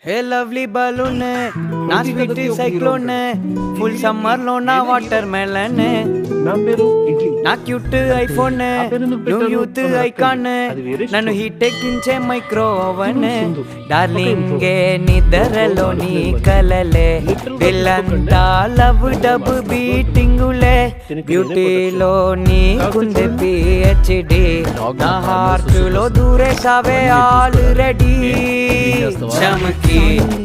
హే lovely balloon నా sweet cyclone full summer లో నా వాటర్ మెలన్ నా పేరు ఇడ్లీ. నా క్యూట్ ఐఫోన్ నువ్వు యూత్ ఐకాన్ నన్ను హీట్ ఎక్కించే మైక్రో ఓవెన్ డార్లింగే నిద్రలో నీ కలలే దిల్లంతా లవ్ డబ్ బీటింగులే బ్యూటీలో నీకుంది పిహెచ్డి నా హార్ట్ లో దూరేసావే ఆల్రెడీ చమకి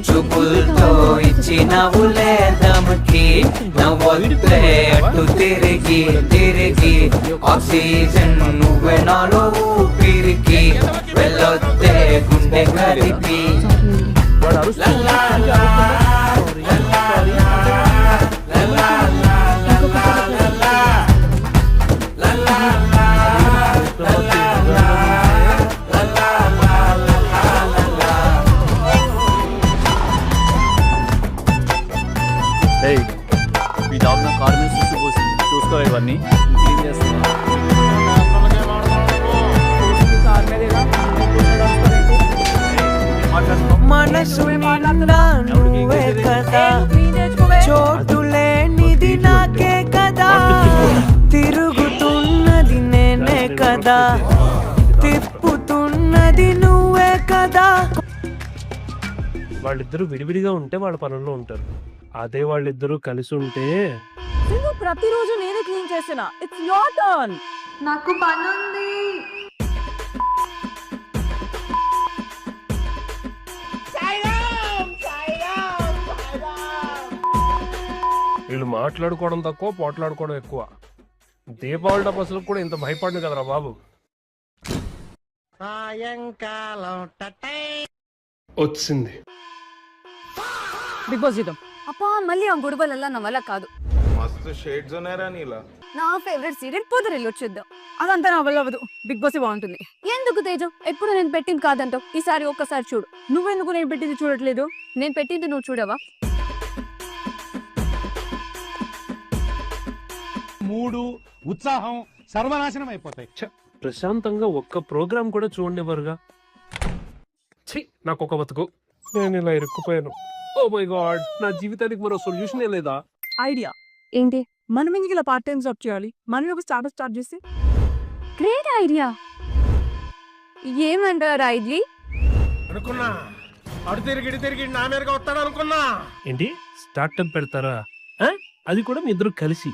చూపులతో ఇచ్చినవులే దమకి నవ్వొద్దే అటు తిరిగి తిరిగి ఆక్సిజన్ నువ్వే నాలో ఊపిరికి వెళ్ళొద్దే గుండె కదిపి వాడు అరుస్తున్నాడు. ఏయ్, ఈ డాగ్ నా కారు మీద సుసు పోసింది. చూసుకోవాలి ఇవన్నీ క్లీన్ చేస్తున్నా. మనసు నిండా నువ్వే కదా చోటు లేనిది నాకే కదా తిరుగుతున్నది నేనే కదా తిప్పుతున్నది నువ్వే కదా. వాళ్ళిద్దరూ విడివిడిగా ఉంటే వాళ్ళ పనుల్లో ఉంటారు. అదే వాళ్ళిద్దరూ కలిసి ఉంటే ప్రతిరోజు నేనే క్లీన్ చేసిన. It's your turn. నాకు పనుంది. వీళ్ళు మాట్లాడుకోవడం తక్కువ, పోట్లాడుకోవడం ఎక్కువ. దీపావళి టపాసులకు కూడా ఇంత భయపడను కదరా బాబు. వచ్చింది. బిగ్ బాస్ జీతం. అప్పా మళ్ళీ ఆ గొడవలల్లా నా వల్ల కాదు. मस्त शेड्स ఉన్నారా నీలా. నా ఫేవరెట్ సీరియల్ పొదరిల్లు వచ్చేద్దాం. అదంతా నా వల్ల అవ్వదు. బిగ్ బాస్ బాగుంటుంది. ఎందుకు తేజు ఎప్పుడు నేను పెట్టింది కాదంటావు? ఈసారి ఒక్కసారి చూడు. నువ్వెందుకు నేను పెట్టింది చూడట్లేదు? నేను పెట్టింది నువ్వు చూడవా? మూడు ఉత్సాహం సర్వనాశనం అయిపోతాయి. ప్రశాంతంగా ఒక్క ప్రోగ్రామ్ కూడా చూడండివరుగా. ఛీ, నాకు ఒక బతుకు. నేను ఇలా ఇరుక్కుపోయాను. ఓ మై గాడ్, నా జీవితానికి మరో సొల్యూషన్ లేదా? ఐడియా ఏంటి? మనం ఎందుకు ఇలా పార్ట్ టైం జాబ్ చేయాలి? మనం ఒక స్టార్ట్ చేసి. Great idea. ఏమంటారు ఐడి? అనుకున్నా అడు తిరిగి నా మీదగా వస్తాడు అనుకున్నా. ఏంటి, స్టార్ట్అప్ పెడతారా? అది కూడా మీ ఇద్దరు కలిసి.